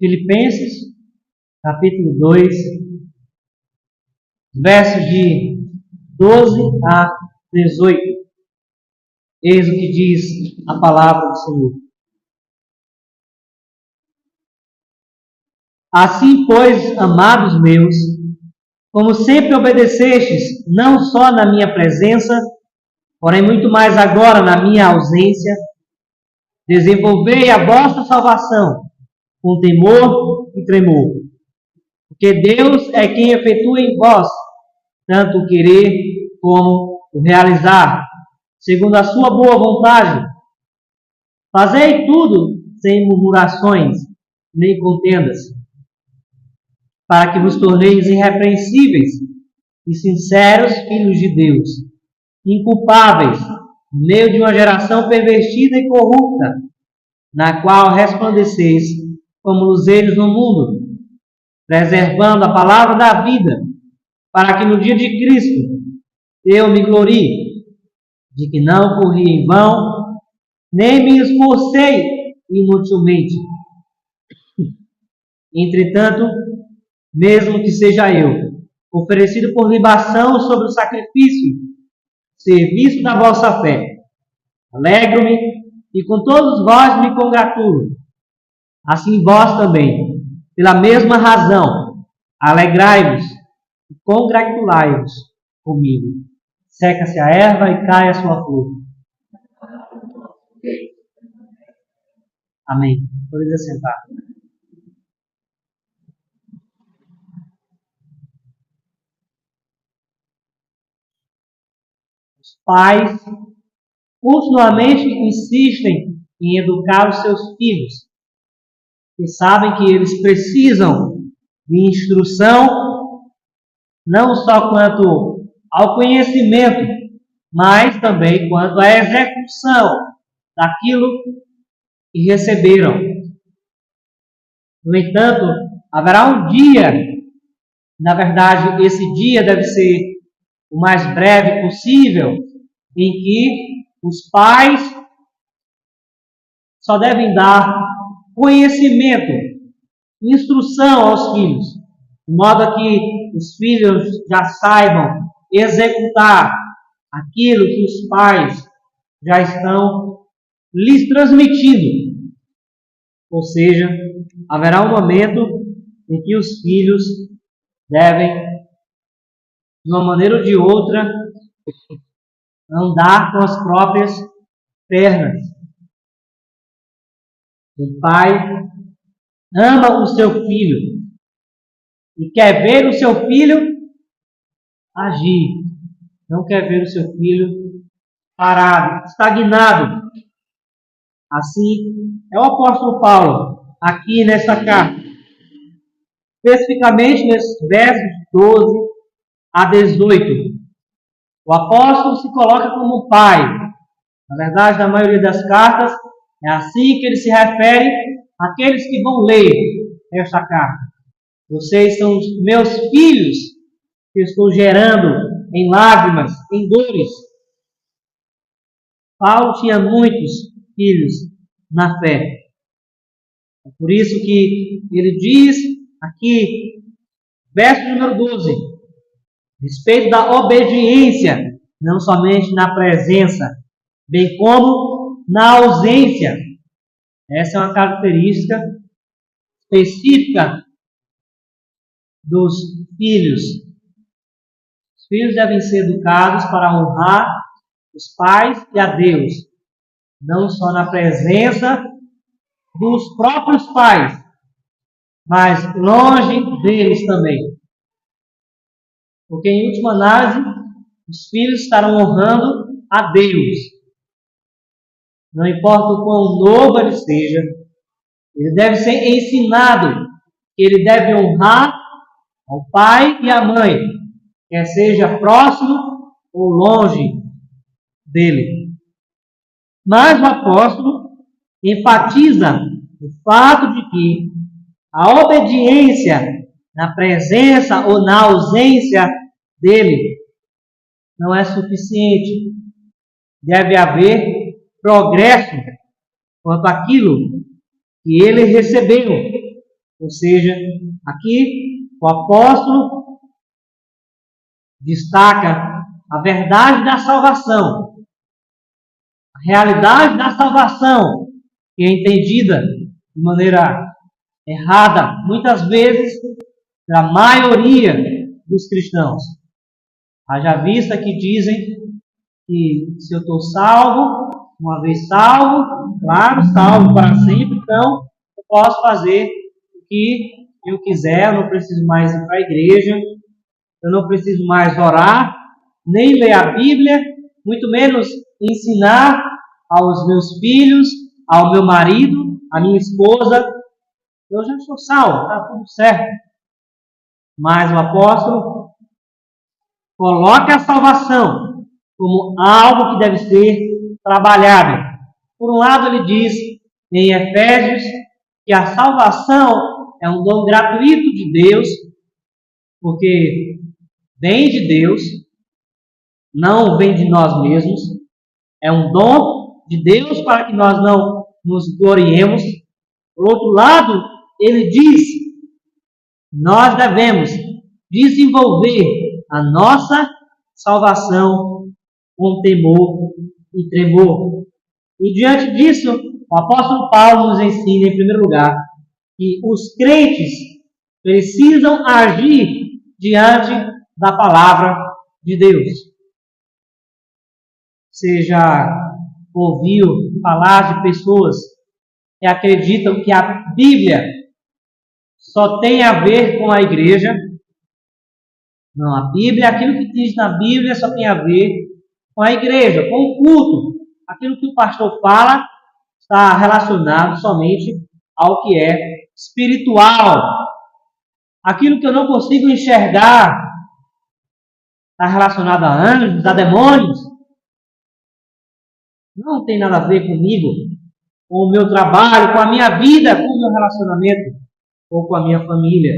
Filipenses, capítulo 2, versos de 12 a 18. Eis o que diz a palavra do Senhor. Assim, pois, amados meus, como sempre obedecestes, não só na minha presença, porém muito mais agora na minha ausência, desenvolvei a vossa salvação com temor e tremor. Porque Deus é quem efetua em vós tanto o querer como o realizar, segundo a sua boa vontade. Fazei tudo sem murmurações nem contendas, para que vos torneis irrepreensíveis e sinceros filhos de Deus, inculpáveis, no meio de uma geração pervertida e corrupta, na qual resplandeceis como luzeiros no mundo, preservando a palavra da vida, para que no dia de Cristo eu me glorie, de que não corri em vão, nem me esforcei inutilmente. Entretanto, mesmo que seja eu oferecido por libação sobre o sacrifício, serviço da vossa fé, alegro-me e com todos vós me congratulo. Assim vós também, pela mesma razão, alegrai-vos e congratulai-vos comigo. Seca-se a erva e cai a sua flor. Amém. Podemos assentar. Os pais continuamente insistem em educar os seus filhos, e sabem que eles precisam de instrução, não só quanto ao conhecimento, mas também quanto à execução daquilo que receberam. No entanto, haverá um dia, na verdade, esse dia deve ser o mais breve possível, em que os pais só devem dar conhecimento, instrução aos filhos, de modo que os filhos já saibam executar aquilo que os pais já estão lhes transmitindo. Ou seja, haverá um momento em que os filhos devem, de uma maneira ou de outra, andar com as próprias pernas. O pai ama o seu filho e quer ver o seu filho agir. Não quer ver o seu filho parado, estagnado. Assim é o apóstolo Paulo, aqui nessa carta. Especificamente nesses versos 12 a 18. O apóstolo se coloca como pai. Na verdade, na maioria das cartas, é assim que ele se refere àqueles que vão ler esta carta. Vocês são os meus filhos que eu estou gerando em lágrimas, em dores. Paulo tinha muitos filhos na fé. É por isso que ele diz aqui, verso número 12, respeito da obediência, não somente na presença, bem como na ausência. Essa é uma característica específica dos filhos. Os filhos devem ser educados para honrar os pais e a Deus, não só na presença dos próprios pais, mas longe deles também. Porque, em última análise, os filhos estarão honrando a Deus. Não importa o quão novo ele seja, ele deve ser ensinado que ele deve honrar ao pai e à mãe, quer seja próximo ou longe dele. Mas o apóstolo enfatiza o fato de que a obediência na presença ou na ausência dele não é suficiente. Deve haver progresso quanto àquilo que ele recebeu, Ou seja, aqui o apóstolo destaca a verdade da salvação, a realidade da salvação, que é entendida de maneira errada, muitas vezes, pela maioria dos cristãos. Haja vista que dizem que se eu estou salvo, uma vez salvo, claro, salvo para sempre, então eu posso fazer o que eu quiser, eu não preciso mais ir para a igreja, eu não preciso mais orar, nem ler a Bíblia, muito menos ensinar aos meus filhos, ao meu marido, à minha esposa. Eu já sou salvo, está tudo certo. Mas o apóstolo coloca a salvação como algo que deve ser trabalhado. Por um lado, ele diz em Efésios que a salvação é um dom gratuito de Deus, porque vem de Deus, não vem de nós mesmos. É um dom de Deus para que nós não nos gloriemos. Por outro lado, ele diz: nós devemos desenvolver a nossa salvação com temor e tremor. E diante disso, o apóstolo Paulo nos ensina, em primeiro lugar, que os crentes precisam agir diante da palavra de Deus. Você já ouviu falar de pessoas que acreditam que a Bíblia só tem a ver com a igreja? Não, a Bíblia, aquilo que diz na Bíblia só tem a ver com a igreja, com o culto. Aquilo que o pastor fala está relacionado somente ao que é espiritual. Aquilo que eu não consigo enxergar está relacionado a anjos, a demônios. Não tem nada a ver comigo, com o meu trabalho, com a minha vida, com o meu relacionamento ou com a minha família.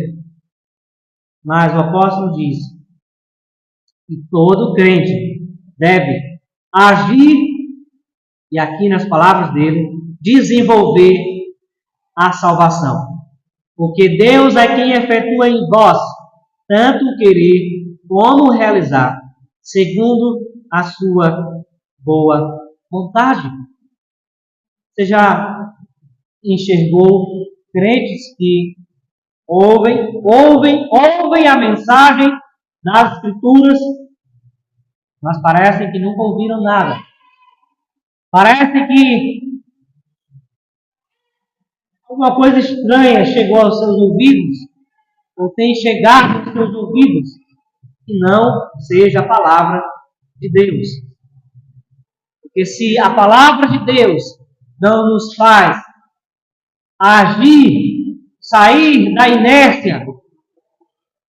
Mas o apóstolo diz que todo crente deve agir, e aqui nas palavras dele, desenvolver a salvação. Porque Deus é quem efetua em vós tanto o querer como o realizar, segundo a sua boa vontade. Você já enxergou crentes que ouvem a mensagem das Escrituras, mas parecem que nunca ouviram nada. Parece que alguma coisa estranha chegou aos seus ouvidos, ou tem chegado aos seus ouvidos, que não seja a palavra de Deus. Porque se a palavra de Deus não nos faz agir, sair da inércia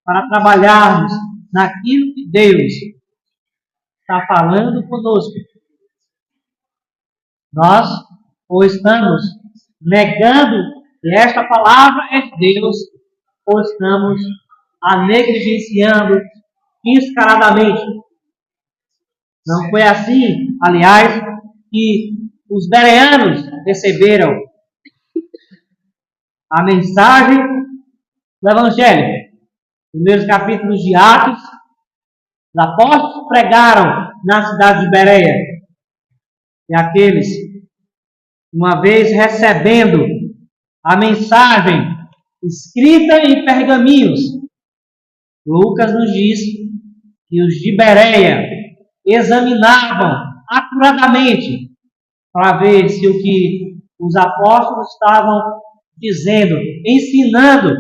para trabalharmos naquilo que Deus está falando conosco, nós ou estamos negando que esta palavra é de Deus, ou estamos a negligenciando descaradamente. Não foi assim, aliás, que os bereanos receberam a mensagem do Evangelho. Nos primeiros capítulos de Atos, os apóstolos pregaram na cidade de Bereia. E aqueles, uma vez recebendo a mensagem escrita em pergaminhos, Lucas nos diz que os de Bereia examinavam acuradamente para ver se o que os apóstolos estavam dizendo, ensinando,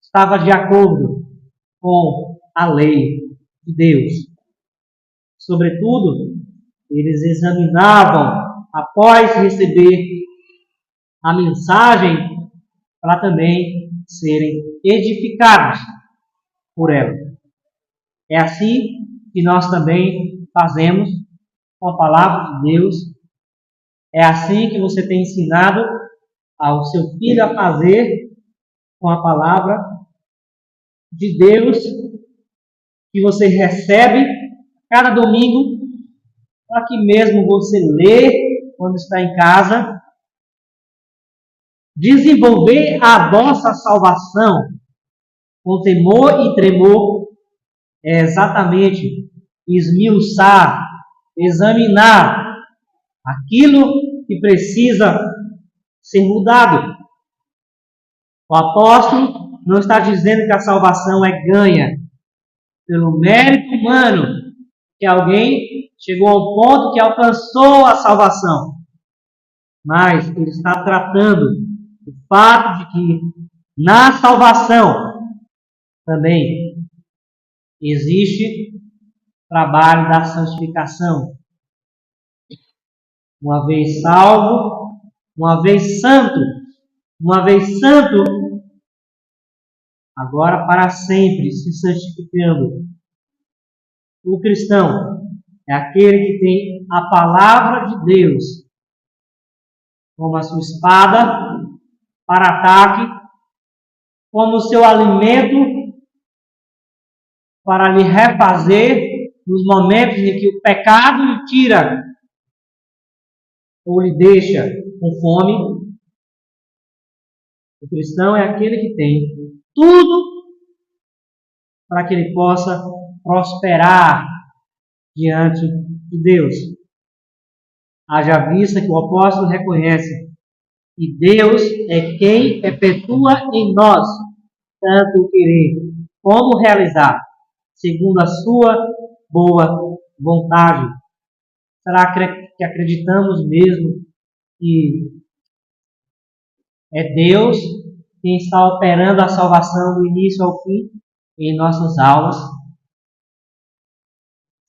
estava de acordo com a lei de Deus. Sobretudo, eles examinavam após receber a mensagem para também serem edificados por ela. É assim que nós também fazemos com a palavra de Deus. É assim que você tem ensinado ao seu filho a fazer com a palavra de Deus que você recebe cada domingo, para que mesmo você lê quando está em casa, Desenvolver a vossa salvação com temor e tremor é exatamente esmiuçar, examinar aquilo que precisa ser mudado. O apóstolo não está dizendo que a salvação é ganha pelo mérito humano, que alguém chegou ao ponto que alcançou a salvação. Mas ele está tratando do fato de que na salvação também existe trabalho da santificação. Uma vez salvo, uma vez santo, agora para sempre se santificando. O cristão é aquele que tem a palavra de Deus como a sua espada para ataque, como o seu alimento para lhe refazer nos momentos em que o pecado lhe tira ou lhe deixa com fome. O cristão é aquele que tem tudo para que ele possa prosperar diante de Deus. Haja vista que o apóstolo reconhece que Deus é quem efetua em nós tanto o querer como o realizar, segundo a sua boa vontade. Será que acreditamos mesmo que é Deus quem está operando a salvação do início ao fim em nossas almas?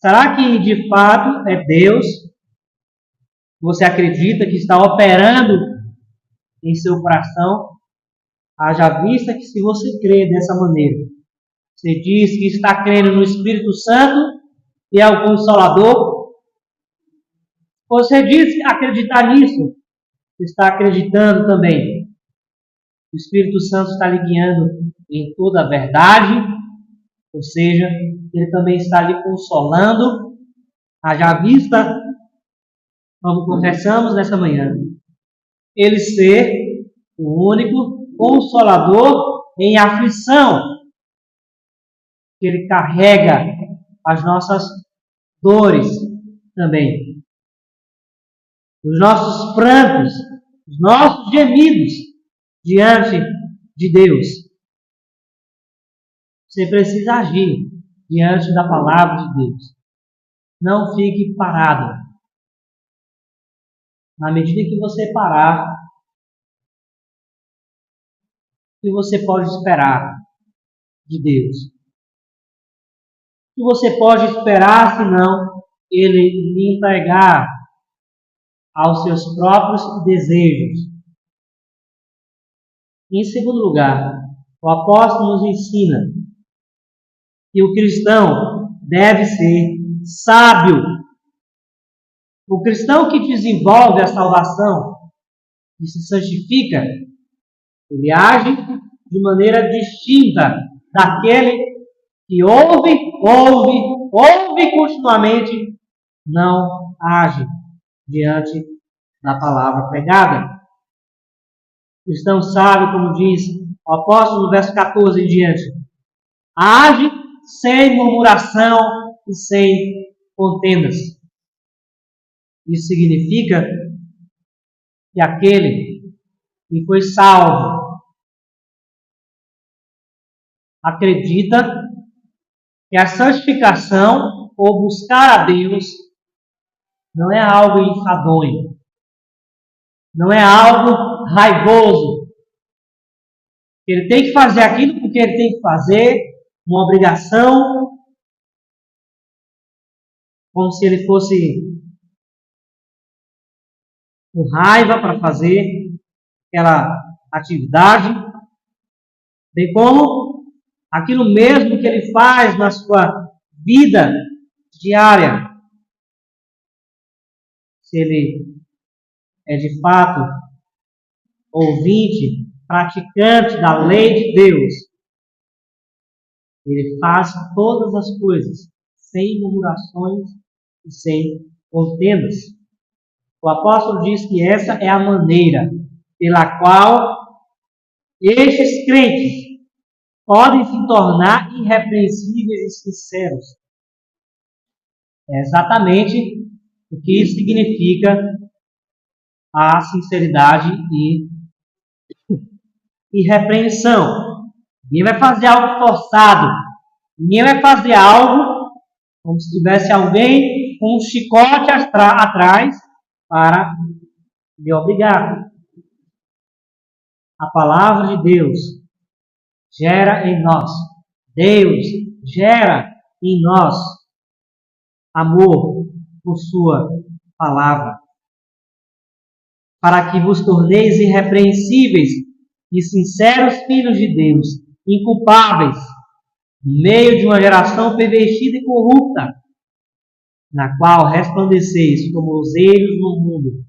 Será que de fato é Deus? Você acredita que está operando em seu coração? Haja vista que se você crê dessa maneira, você diz que está crendo no Espírito Santo e é o Consolador. Você diz acreditar nisso, está acreditando também. O Espírito Santo está lhe guiando em toda a verdade, ou seja, ele também está lhe consolando. Haja vista, como confessamos nessa manhã, ele ser o único Consolador em aflição, que ele carrega as nossas dores também, os nossos prantos, os nossos gemidos diante de Deus. Você precisa agir diante da palavra de Deus. Não fique parado. Na medida que você parar, o que você pode esperar de Deus? O que você pode esperar senão Ele lhe entregar aos seus próprios desejos? Em segundo lugar, o apóstolo nos ensina que o cristão deve ser sábio. O cristão que desenvolve a salvação e se santifica, ele age de maneira distinta daquele que ouve continuamente, não age diante da palavra pregada. O cristão sábio, como diz o apóstolo no verso 14 em diante, age sem murmuração e sem contendas. Isso significa que aquele que foi salvo acredita que a santificação ou buscar a Deus não é algo enfadonho, não é algo raivoso. Ele tem que fazer aquilo porque ele tem que fazer, uma obrigação, como se ele fosse com raiva para fazer aquela atividade, bem como aquilo mesmo que ele faz na sua vida diária. Se ele é de fato ouvinte, praticante da lei de Deus, ele faz todas as coisas sem murmurações e sem contendas. O apóstolo diz que essa é a maneira pela qual Estes crentes podem se tornar irrepreensíveis e sinceros. É exatamente o que isso significa a sinceridade e irrepreensão. Ninguém vai fazer algo forçado. Ninguém vai fazer algo como se tivesse alguém com um chicote atrás para lhe obrigar. A palavra de Deus gera em nós. Deus gera em nós amor por sua palavra. Para que vos torneis irrepreensíveis e sinceros filhos de Deus, inculpáveis, no meio de uma geração pervertida e corrupta, na qual resplandeceis como luzeiros no mundo,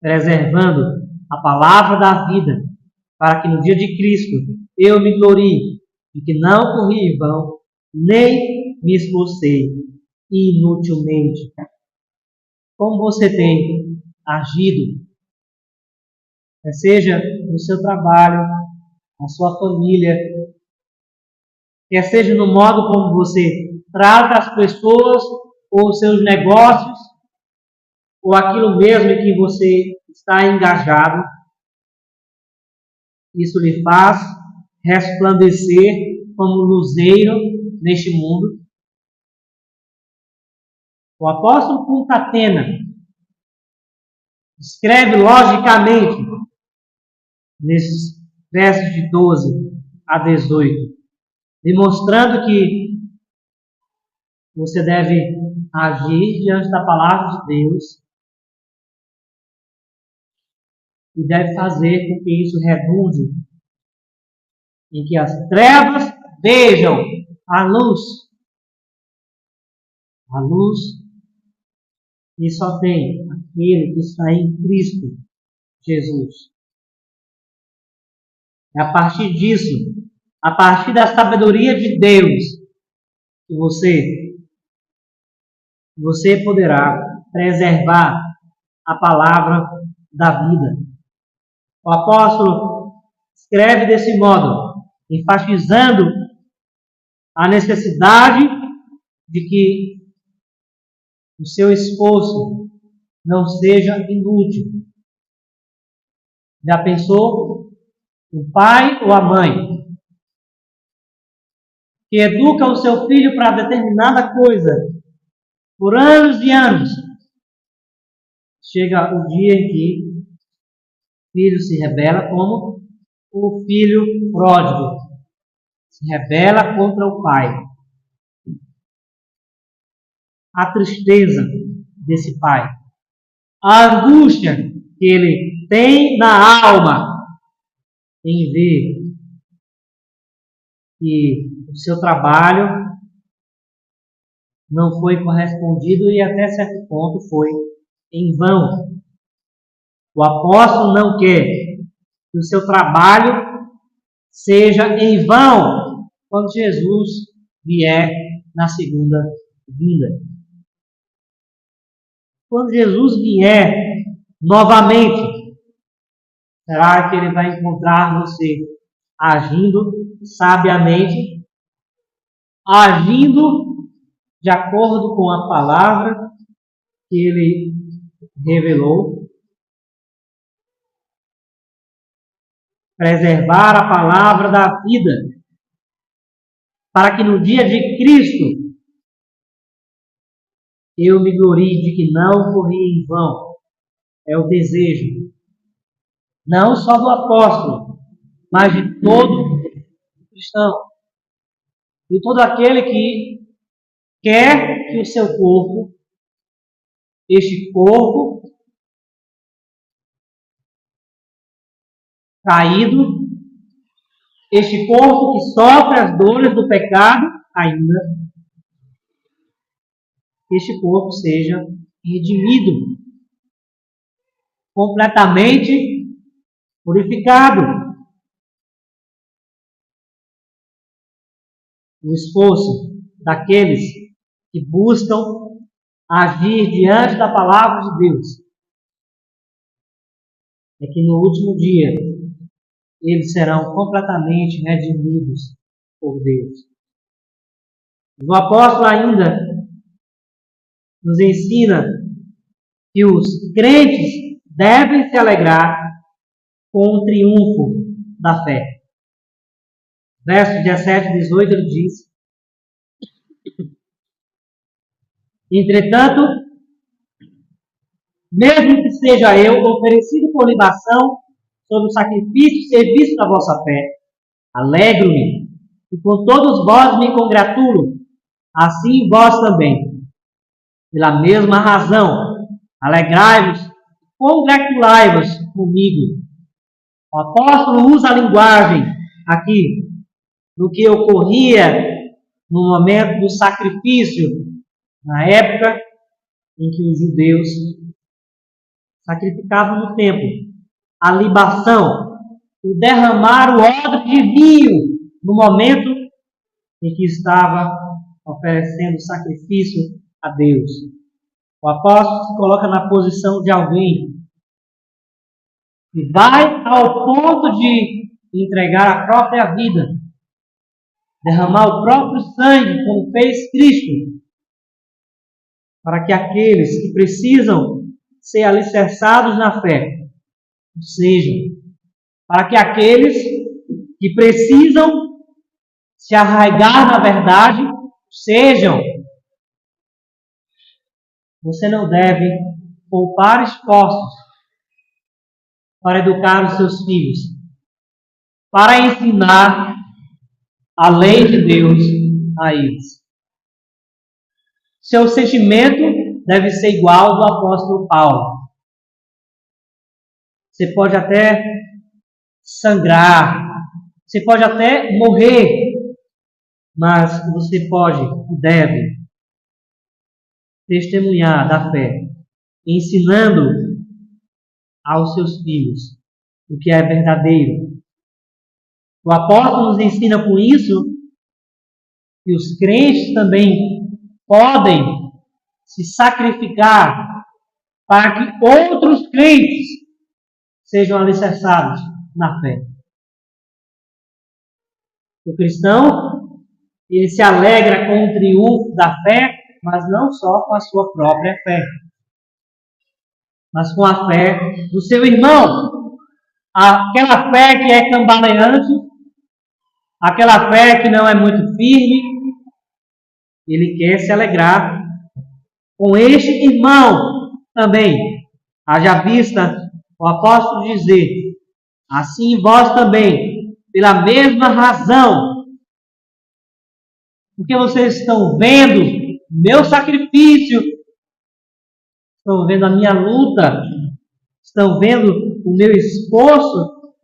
preservando a palavra da vida, para que no dia de Cristo eu me glorie, e que não corri em vão, nem me esforcei inutilmente. Como você tem agido, seja no seu trabalho, na sua família, quer seja no modo como você trata as pessoas ou os seus negócios, ou aquilo mesmo em que você está engajado, isso lhe faz resplandecer como luzeiro neste mundo. O apóstolo Concatena escreve logicamente nesses versos de 12 a 18, demonstrando que você deve agir diante da palavra de Deus e deve fazer com que isso redunde em que as trevas vejam a luz. A luz que só tem aquele que está em Cristo Jesus. É a partir disso, a partir da sabedoria de Deus, que você poderá preservar a palavra da vida. O apóstolo escreve desse modo, enfatizando a necessidade de que o seu esforço não seja inútil. Já pensou? O pai ou a mãe que educa o seu filho para determinada coisa por anos e anos, chega o dia em que o filho se rebela, como o filho pródigo se rebela contra o pai. A tristeza desse pai, a angústia que ele tem na alma em ver que o seu trabalho não foi correspondido e até certo ponto foi em vão. O apóstolo não quer que o seu trabalho seja em vão quando Jesus vier na segunda vinda. Quando Jesus vier novamente, será que ele vai encontrar você agindo sabiamente, agindo de acordo com a palavra que ele revelou? Preservar a palavra da vida, para que no dia de Cristo eu me glorie de que não corri em vão. É o desejo, não só do apóstolo, mas de todo cristão, de todo aquele que quer que o seu corpo, este corpo caído, este corpo que sofre as dores do pecado ainda, este corpo seja redimido, completamente purificado. O esforço daqueles que buscam agir diante da palavra de Deus é que no último dia eles serão completamente redimidos por Deus. O apóstolo ainda nos ensina que os crentes devem se alegrar com o triunfo da fé. Versos 17 e 18 ele diz: entretanto, mesmo que seja eu oferecido por libação sobre o sacrifício e serviço da vossa fé, alegro-me e com todos vós me congratulo, assim vós também. Pela mesma razão, alegrai-vos, congratulai-vos comigo. O apóstolo usa a linguagem aqui do que ocorria no momento do sacrifício, na época em que os judeus sacrificavam no templo. A libação, o derramar o odre de vinho no momento em que estava oferecendo sacrifício a Deus. O apóstolo se coloca na posição de alguém que vai ao ponto de entregar a própria vida, derramar o próprio sangue, como fez Cristo, para que aqueles que precisam ser alicerçados na fé sejam, para que aqueles que precisam se arraigar na verdade sejam. Você não deve poupar esforços para educar os seus filhos, para ensinar a lei de Deus a eles. Seu sentimento deve ser igual ao do apóstolo Paulo. Você pode até sangrar, você pode até morrer, mas você pode e deve testemunhar da fé, ensinando aos seus filhos o que é verdadeiro. O apóstolo nos ensina com isso que os crentes também podem se sacrificar para que outros crentes sejam alicerçados na fé. O cristão, ele se alegra com o triunfo da fé, mas não só com a sua própria fé, mas com a fé do seu irmão. Aquela fé que é cambaleante, aquela fé que não é muito firme, ele quer se alegrar com este irmão também. Haja vista o apóstolo dizer: assim vós também, pela mesma razão, porque vocês estão vendo meu sacrifício, estão vendo a minha luta, estão vendo o meu esforço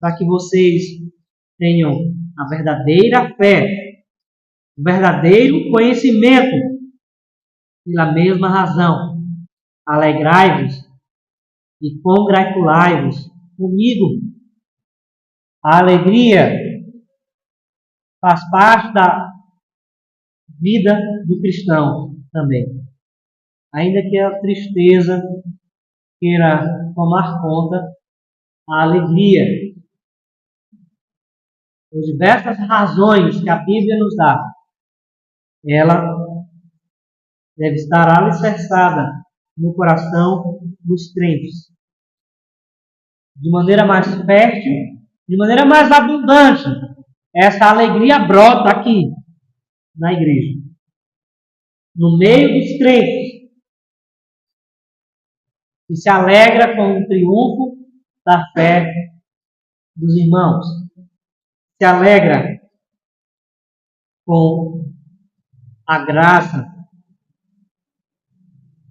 para que vocês tenham a verdadeira fé, o verdadeiro conhecimento. Pela mesma razão, alegrai-vos e congratulai-vos comigo. A alegria faz parte da vida do cristão também. Ainda que a tristeza queira tomar conta, a alegria, por diversas razões que a Bíblia nos dá, ela deve estar alicerçada no coração dos crentes. De maneira mais fértil, de maneira mais abundante, essa alegria brota aqui, na igreja, no meio dos crentes, que se alegra com o triunfo da fé dos irmãos, se alegra com a graça,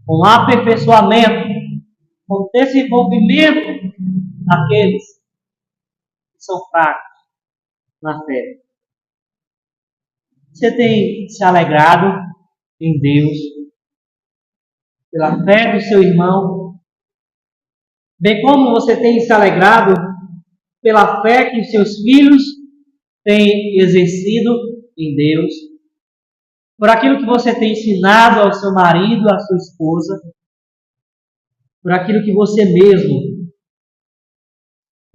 com o aperfeiçoamento, com o desenvolvimento daqueles que são fracos na fé. Você tem se alegrado em Deus pela fé do seu irmão, bem como você tem se alegrado pela fé que os seus filhos têm exercido em Deus, por aquilo que você tem ensinado ao seu marido, à sua esposa, por aquilo que você mesmo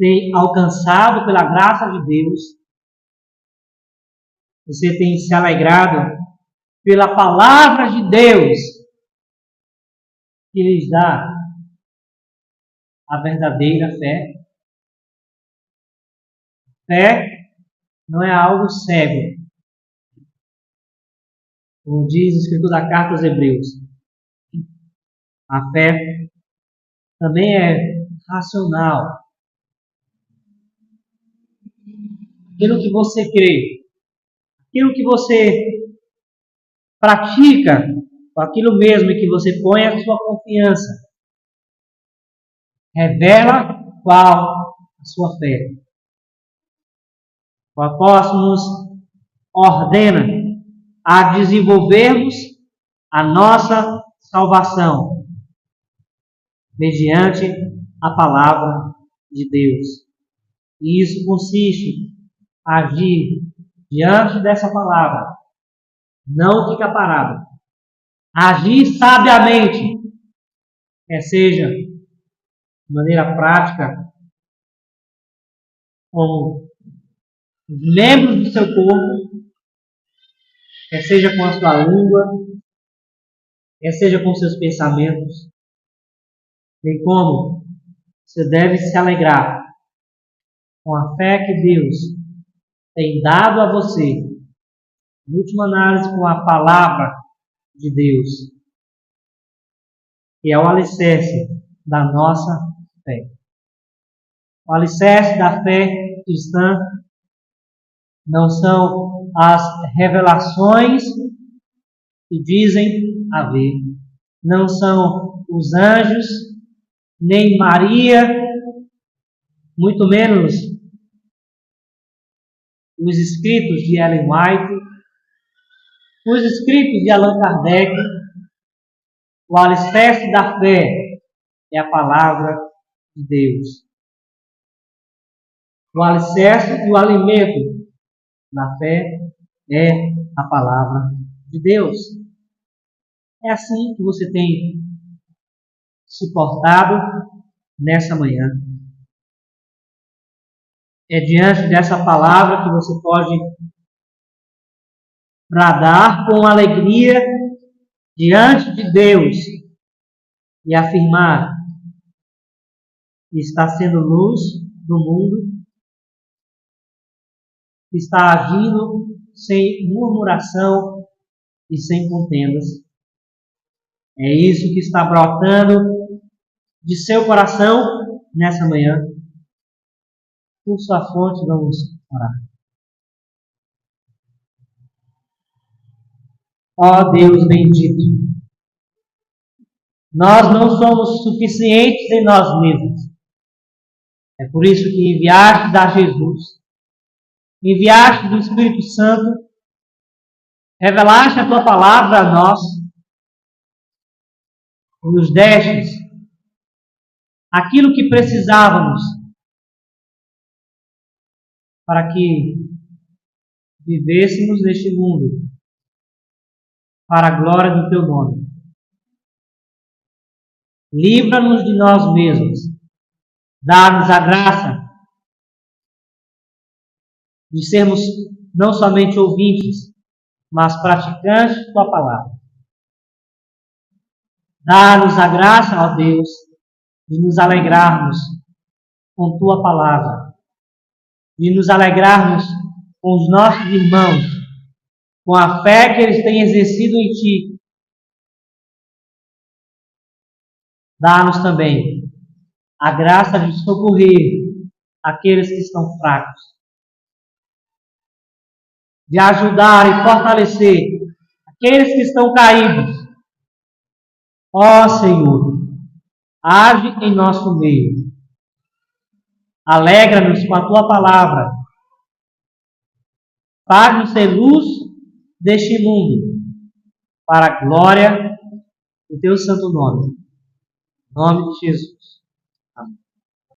tem alcançado pela graça de Deus. Você tem se alegrado pela palavra de Deus que lhes dá a verdadeira fé. Fé não é algo cego, como diz o escritor da carta aos Hebreus. A fé também é racional. Aquilo que você crê, aquilo que você pratica, aquilo mesmo que você põe a sua confiança, revela qual a sua fé. O apóstolo nos ordena a desenvolvermos a nossa salvação mediante a palavra de Deus. E isso consiste em agir diante dessa palavra, não ficar parado. Agir sabiamente, quer seja de maneira prática, como membros do seu corpo, quer seja com a sua língua, quer seja com seus pensamentos, bem como você deve se alegrar com a fé que Deus tem dado a você, em última análise com a palavra de Deus, que é o alicerce da nossa fé. O alicerce da fé cristã não são as revelações que dizem haver, não são os anjos, nem Maria, muito menos os escritos de Ellen White, os escritos de Allan Kardec. O alicerce da fé é a palavra de Deus. O alicerce e o alimento da fé é a palavra de Deus. É assim que você tem se portado nessa manhã. É diante dessa palavra que você pode bradar com alegria diante de Deus e afirmar que está sendo luz do mundo, que está agindo sem murmuração e sem contendas. É isso que está brotando de seu coração nessa manhã. Por sua fonte, vamos orar. Ó Deus bendito, nós não somos suficientes em nós mesmos. É por isso que enviaste a Jesus, enviaste do Espírito Santo, revelaste a tua palavra a nós, e nos destes aquilo que precisávamos para que vivêssemos neste mundo para a glória do teu nome. Livra-nos de nós mesmos. Dá-nos a graça de sermos não somente ouvintes, mas praticantes de tua palavra. Dá-nos a graça, ó Deus, de nos alegrarmos com tua palavra, de nos alegrarmos com os nossos irmãos, com a fé que eles têm exercido em ti. Dá-nos também a graça de socorrer aqueles que estão fracos, de ajudar e fortalecer aqueles que estão caídos. Ó Senhor, age em nosso meio. Alegra-nos com a tua palavra. Faz-nos ser luz deste mundo, para a glória do teu santo nome. Em nome de Jesus.